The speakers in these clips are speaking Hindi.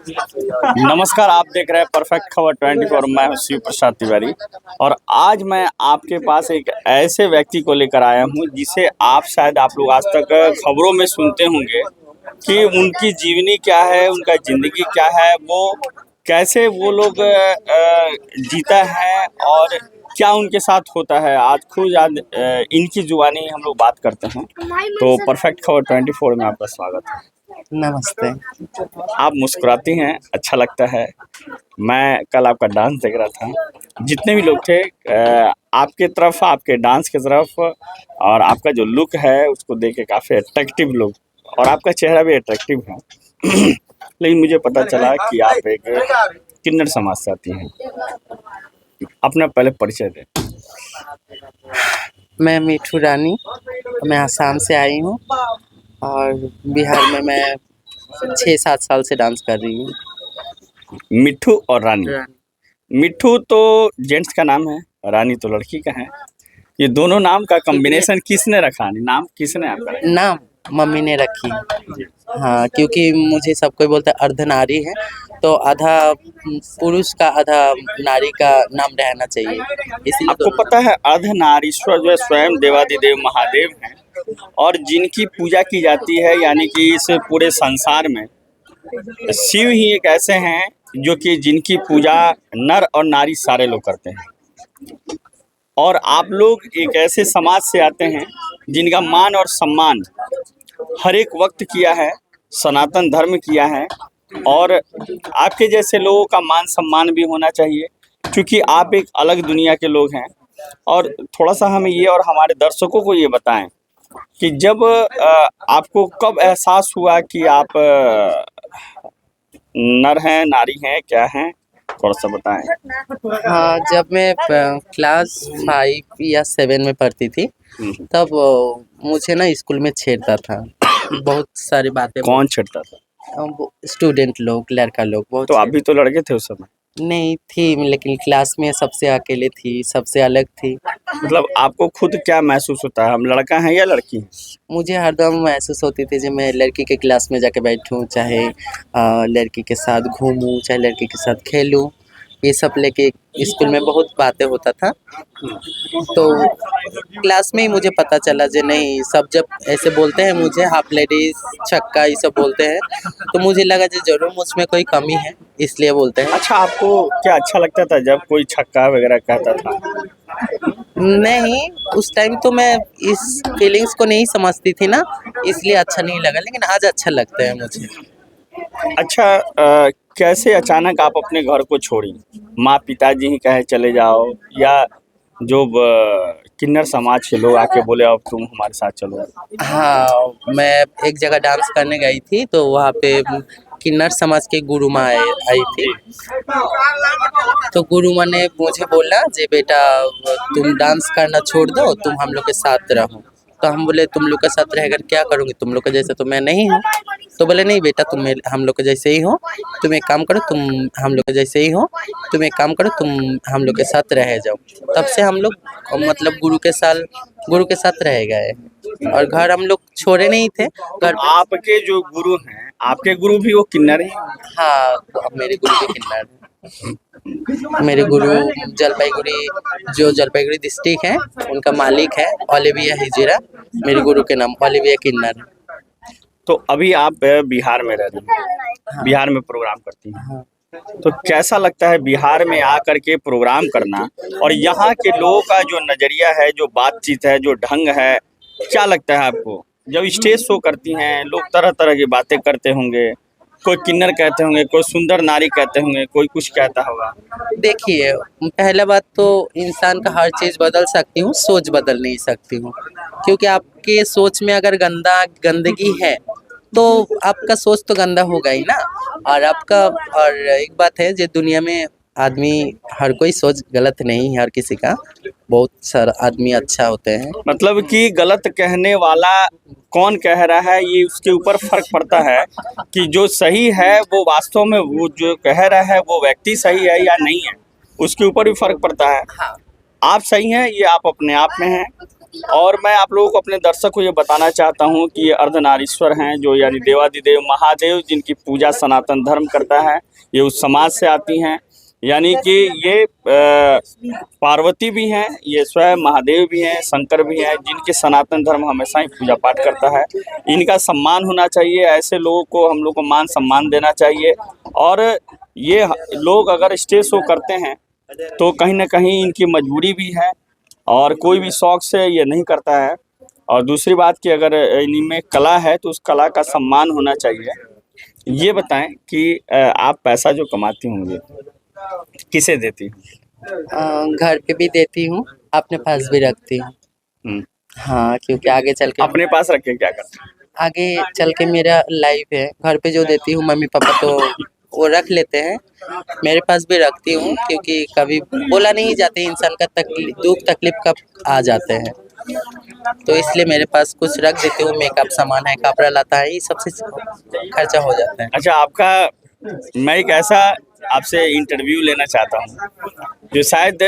नमस्कार, आप देख रहे हैं परफेक्ट खबर 24। मैं हूं शिव प्रसाद तिवारी और आज मैं आपके पास एक ऐसे व्यक्ति को लेकर आया हूं जिसे आप लोग आज तक खबरों में सुनते होंगे कि उनकी जीवनी क्या है, उनका जिंदगी क्या है, वो कैसे वो लोग जीता है और क्या उनके साथ होता है। आज इनकी जुबानी हम लोग बात करते हैं। तो परफेक्ट खबर 24 में आपका स्वागत है। नमस्ते। आप मुस्कुराती हैं, अच्छा लगता है। मैं कल आपका डांस देख रहा था, जितने भी लोग थे आपके तरफ, आपके डांस की तरफ, और आपका जो लुक है उसको देख के काफ़ी अट्रैक्टिव लोग, और आपका चेहरा भी अट्रैक्टिव है। लेकिन मुझे पता चला कि आप एक किन्नर समाज से आती हैं। अपना पहले परिचय दें। मैं मिठू रानी, मैं आसाम से आई हूँ और बिहार में मैं 6-7 साल से डांस कर रही हूँ। मिठू और रानी। मिठू तो जेंट्स का नाम है, रानी तो लड़की का है। ये दोनों नाम का कॉम्बिनेशन किसने रखा? नाम किसने आपका रखा? नाम मम्मी ने रखी। हाँ, क्योंकि मुझे सब कोई बोलता है अर्धनारी है, तो आधा पुरुष का आधा नारी का नाम रहना चाहिए, इसलिए। आपको पता है अर्धनारीश्वर जो है स्वयं देवादिदेव महादेव हैं, और जिनकी पूजा की जाती है, यानी कि इस पूरे संसार में शिव ही एक ऐसे हैं जो कि जिनकी पूजा नर और नारी सारे लोग करते हैं। और आप लोग एक ऐसे समाज से आते हैं जिनका मान और सम्मान हर एक वक्त किया है, सनातन धर्म किया है, और आपके जैसे लोगों का मान सम्मान भी होना चाहिए, क्योंकि आप एक अलग दुनिया के लोग हैं। और थोड़ा सा हमें ये और हमारे दर्शकों को ये बताएं कि जब आपको कब एहसास हुआ कि आप नर हैं, नारी हैं, क्या हैं, थोड़ा सा बताएं। हाँ, जब मैं क्लास 5 या 7 में पढ़ती थी, तब मुझे ना स्कूल में छेड़ता था। बहुत सारी बातें। कौन छेड़ता था? स्टूडेंट लोग, लड़का लोग बहुत। तो आप भी तो लड़के थे उस समय? नहीं थी, लेकिन क्लास में सबसे अकेले थी, सबसे अलग थी। मतलब आपको खुद क्या महसूस होता है, हम लड़का हैं या लड़की हैं? मुझे हरदम महसूस होती थी जब मैं लड़की के क्लास में जाके बैठूं, चाहे लड़की के साथ घूमूं, चाहे लड़की के साथ खेलूं, ये सब लेके स्कूल में बहुत बातें होता था। तो क्लास में ही मुझे पता चला जो नहीं, सब जब ऐसे बोलते हैं मुझे हाफ लेडीज, छक्का, ये सब बोलते हैं, तो मुझे लगा जो जरूर मुझ में कोई कमी है, इसलिए बोलते हैं। अच्छा, आपको क्या अच्छा लगता था जब कोई छक्का वगैरह कहता था? नहीं, उस टाइम तो मैं इस फीलिंग्स को नहीं समझती थी ना, इसलिए अच्छा नहीं लगा, लेकिन आज अच्छा लगता है मुझे। अच्छा, कैसे अचानक आप अपने घर को छोड़ी? माँ पिताजी ही कहे चले जाओ, या जो किन्नर समाज के लोग आके बोले अब तुम हमारे साथ चलो? हाँ, मैं एक जगह डांस करने गई थी, तो वहाँ पे किन्नर समाज के गुरु माँ आई थी। तो गुरु माँ ने मुझे बोला जे बेटा तुम डांस करना छोड़ दो, तुम हम लोग के साथ रहो। तो हम बोले तुम लोग के साथ रहकर क्या करूँगी, तुम लोग के जैसे तो मैं नहीं हूँ। तो बोले नहीं बेटा, तुम हम लोग के जैसे ही हो, तुम एक काम करो, तुम हम लोग के जैसे ही हो, तुम एक काम करो, तुम हम लोग के साथ रह जाओ। तब से हम लोग मतलब गुरु के साथ रह गए, और घर हम लोग छोड़े नहीं थे। घर आपके जो गुरु हैं, आपके गुरु भी वो किन्नर हैं? हाँ, अब मेरे गुरु भी किन्नर हैं। मेरे गुरु जलपाईगुड़ी डिस्ट्रिक्ट है, उनका मालिक है ओलिविया हिजिरा। मेरे गुरु के नाम ओलिविया किन्नर है। तो अभी आप बिहार में रह रही हैं। हाँ। बिहार में प्रोग्राम करती हैं। हाँ। तो कैसा लगता है बिहार में आकर के प्रोग्राम करना, और यहाँ के लोगों का जो नज़रिया है, जो बातचीत है, जो ढंग है, क्या लगता है आपको? जब स्टेज शो करती हैं, लोग तरह तरह की बातें करते होंगे, कोई किन्नर कहते होंगे, कोई सुंदर नारी कहते होंगे, कोई कुछ कहता होगा। देखिए, पहला बात तो इंसान का हर चीज़ बदल सकती हूँ, सोच बदल नहीं सकती हूँ, क्योंकि आपके सोच में अगर गंदगी है तो आपका सोच तो गंदा होगा ही ना। और एक बात है, जो दुनिया में आदमी हर कोई सोच गलत नहीं है, हर किसी का, बहुत सारा आदमी अच्छा होते हैं। मतलब कि गलत कहने वाला कौन कह रहा है, ये उसके ऊपर फर्क पड़ता है कि जो सही है वो वास्तव में वो जो कह रहा है वो व्यक्ति सही है या नहीं है, उसके ऊपर भी फर्क पड़ता है। हाँ। आप सही हैं, ये आप अपने आप में हैं, और मैं आप लोगों को, अपने दर्शक को ये बताना चाहता हूँ कि ये अर्धनारीश्वर हैं, जो यानी देवादिदेव महादेव, जिनकी पूजा सनातन धर्म करता है। ये उस समाज से आती हैं, यानी कि ये पार्वती भी हैं, ये स्वयं महादेव भी हैं, शंकर भी हैं, जिनके सनातन धर्म हमेशा ही पूजा पाठ करता है। इनका सम्मान होना चाहिए, ऐसे लोगों को हम लोग को मान सम्मान देना चाहिए। और ये लोग अगर स्टेज शो करते हैं तो कहीं ना कहीं इनकी मजबूरी भी है, और कोई भी शौक से ये नहीं करता है। और दूसरी बात कि अगर इनमें कला है तो उस कला का सम्मान होना चाहिए। ये बताएं कि आप पैसा जो कमाती होंगे किसे देती हैं? घर पे भी देती हूँ, अपने पास भी रखती हूँ। हम्म, हाँ, क्योंकि आगे चल के अपने पास रख के क्या करते हैं? आगे चल के मेरा लाइफ है। घर पे जो देती हूँ मम्मी पापा तो वो रख लेते हैं, मेरे पास भी रखती हूँ, क्योंकि कभी बोला नहीं जाते इंसान का दुख तकलीफ कब आ जाते हैं, तो इसलिए मेरे पास कुछ रख देती हूँ। मेकअप सामान है, कपड़ा लाता है, ये सबसे खर्चा हो जाता है। अच्छा, आपका, मैं एक ऐसा आपसे इंटरव्यू लेना चाहता हूँ जो शायद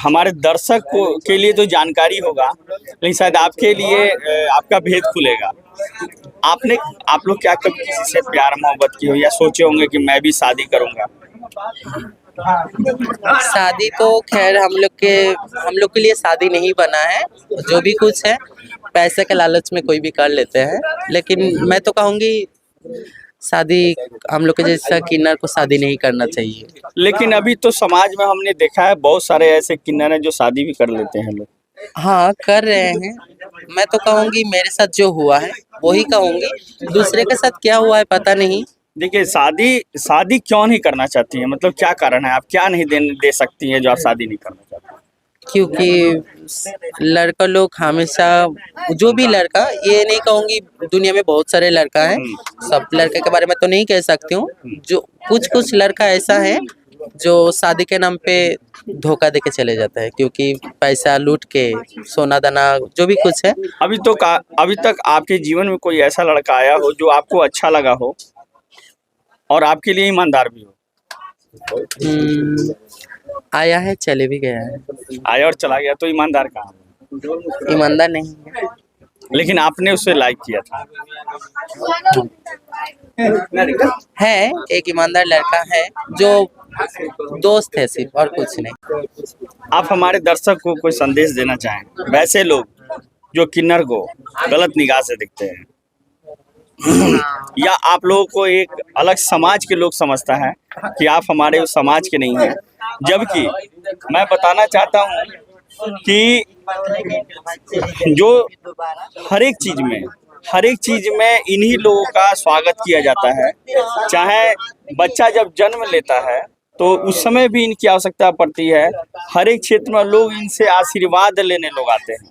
हमारे दर्शक को के लिए तो जानकारी होगा, लेकिन शायद आपके लिए आपका भेद खुलेगा। आप लोग क्या कभी किसी से प्यार मोहब्बत की हो, या सोचे होंगे कि मैं भी शादी करूंगा? शादी तो खैर हम लोग के लिए शादी नहीं बना है। जो भी कुछ है पैसे के लालच में कोई भी कर लेते हैं, लेकिन मैं तो कहूँगी शादी हम लोग के जैसा किन्नर को शादी नहीं करना चाहिए। लेकिन अभी तो समाज में हमने देखा है बहुत सारे ऐसे किन्नर हैं जो शादी भी कर लेते हैं लोग। हाँ, कर रहे हैं। मैं तो कहूँगी मेरे साथ जो हुआ है वही कहूँगी, दूसरे के साथ क्या हुआ है पता नहीं। देखिए, शादी क्यों नहीं करना चाहती है, मतलब क्या कारण है? आप क्या नहीं दे सकती हैं जो आप शादी नहीं करना चाहती? क्योंकि लड़का लोग हमेशा, जो भी लड़का, ये नहीं कहूँगी, दुनिया में बहुत सारे लड़का हैं, सब लड़के के बारे में तो नहीं कह सकती हूँ। जो कुछ लड़का ऐसा है जो शादी के नाम पे धोखा दे के चले जाता है, क्योंकि पैसा लूट के, सोना दाना जो भी कुछ है। अभी तक आपके जीवन में कोई ऐसा लड़का आया हो जो आपको अच्छा लगा हो और आपके लिए ईमानदार भी हो? आया है, चले भी गया है। आया और चला गया, तो ईमानदार कहाँ? ईमानदार नहीं है। लेकिन आपने उसे लाइक किया था। है एक ईमानदार लड़का है जो दोस्त है सिर्फ, और कुछ नहीं। आप हमारे दर्शक को कोई संदेश देना चाहें, वैसे लोग जो किन्नर को गलत निगाह से देखते हैं, या आप लोगों को एक अलग समाज के लोग समझता है कि आप हमारे उस समाज के नहीं हैं, जबकि मैं बताना चाहता हूँ कि जो हर एक चीज में इन्हीं लोगों का स्वागत किया जाता है। चाहे बच्चा जब जन्म लेता है तो उस समय भी इनकी आवश्यकता पड़ती है। हर एक क्षेत्र में लोग इनसे आशीर्वाद लेने लोग आते हैं,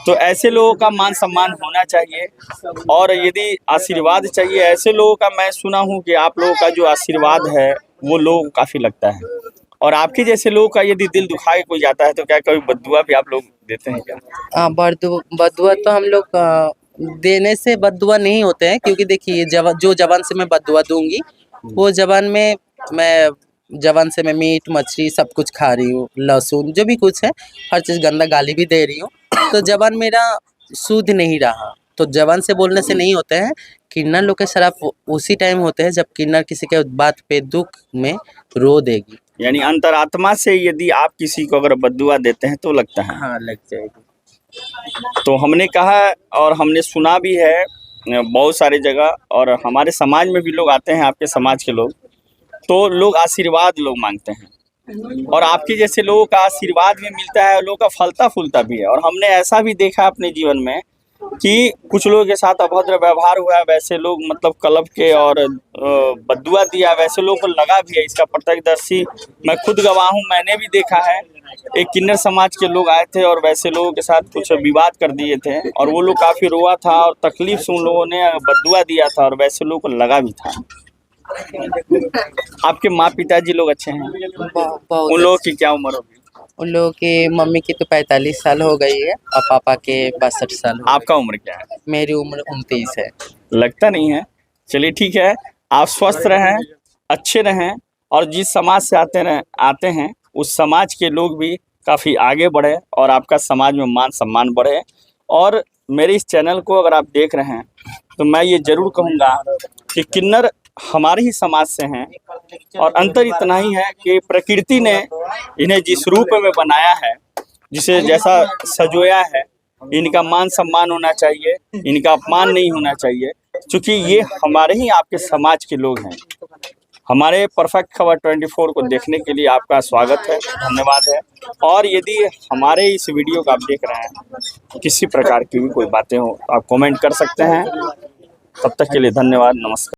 तो ऐसे लोगों का मान सम्मान होना चाहिए। और यदि आशीर्वाद चाहिए ऐसे लोगों का, मैं सुना हूँ कि आप लोगों का जो आशीर्वाद है वो लोगों को काफ़ी लगता है। और आपके जैसे लोगों का यदि दिल दुखा के कोई जाता है तो क्या कभी बद्दुआ भी आप लोग देते हैं क्या? हाँ, बद्दुआ तो हम लोग देने से बद्दुआ नहीं होते हैं, क्योंकि देखिए जो जबान से मैं बद्दुआ दूंगी, वो जबान में मैं मीट मछली सब कुछ खा रही हूँ, लहसुन जो भी कुछ है, हर चीज़, गंदा गाली भी दे रही हूँ, तो जबान मेरा शुद्ध नहीं रहा। तो जबान से बोलने से नहीं होते हैं। किन्नर लोग के शराब उसी टाइम होते हैं जब किन्नर किसी के बात पे दुख में रो देगी। यानी अंतरात्मा से यदि आप किसी को अगर बद्दुआ देते हैं तो लगता है? हाँ, लग जाएगी। तो हमने कहा और हमने सुना भी है बहुत सारी जगह, और हमारे समाज में भी लोग आते हैं, आपके समाज के लोग, तो लोग आशीर्वाद लोग मांगते हैं, और आपके जैसे लोगों का आशीर्वाद भी मिलता है, लोगों का फलता फूलता भी है। और हमने ऐसा भी देखा अपने जीवन में कि कुछ लोगों के साथ अभद्र व्यवहार हुआ है, वैसे लोग मतलब कलप के और बद्दुआ दिया, वैसे लोगों को लगा भी है। इसका प्रत्यक्षदर्शी मैं खुद गवाह हूँ, मैंने भी देखा है। एक किन्नर समाज के लोग आए थे और वैसे लोगों के साथ कुछ विवाद कर दिए थे, और वो लोग काफ़ी रोआ था और तकलीफ से उन लोगों ने बद्दुआ दिया था, और वैसे लोगों को लगा भी था। आपके माँ पिताजी लोग अच्छे हैं? उन लोगों की क्या उम्र होगी? उन लोगों की, मम्मी की तो 45 साल हो गई है और पापा के 62 साल। आपका उम्र क्या है? मेरी उम्र 29 है। लगता नहीं है। चलिए ठीक है, आप स्वस्थ रहें, अच्छे रहें, और जिस समाज से आते हैं उस समाज के लोग भी काफ़ी आगे बढ़े और आपका समाज में मान सम्मान बढ़े। और मेरे इस चैनल को अगर आप देख रहे हैं तो मैं ये ज़रूर कहूँगा कि किन्नर हमारे ही समाज से हैं और अंतर इतना ही है कि प्रकृति ने इन्हें जिस रूप में बनाया है, जिसे जैसा सजोया है, इनका मान सम्मान होना चाहिए, इनका अपमान नहीं होना चाहिए, क्योंकि ये हमारे ही आपके समाज के लोग हैं। हमारे परफेक्ट खबर 24 को देखने के लिए आपका स्वागत है, धन्यवाद है। और यदि हमारे इस वीडियो को आप देख रहे हैं, किसी प्रकार की भी कोई बातें हो, आप कमेंट कर सकते हैं। तब तक के लिए धन्यवाद, नमस्कार।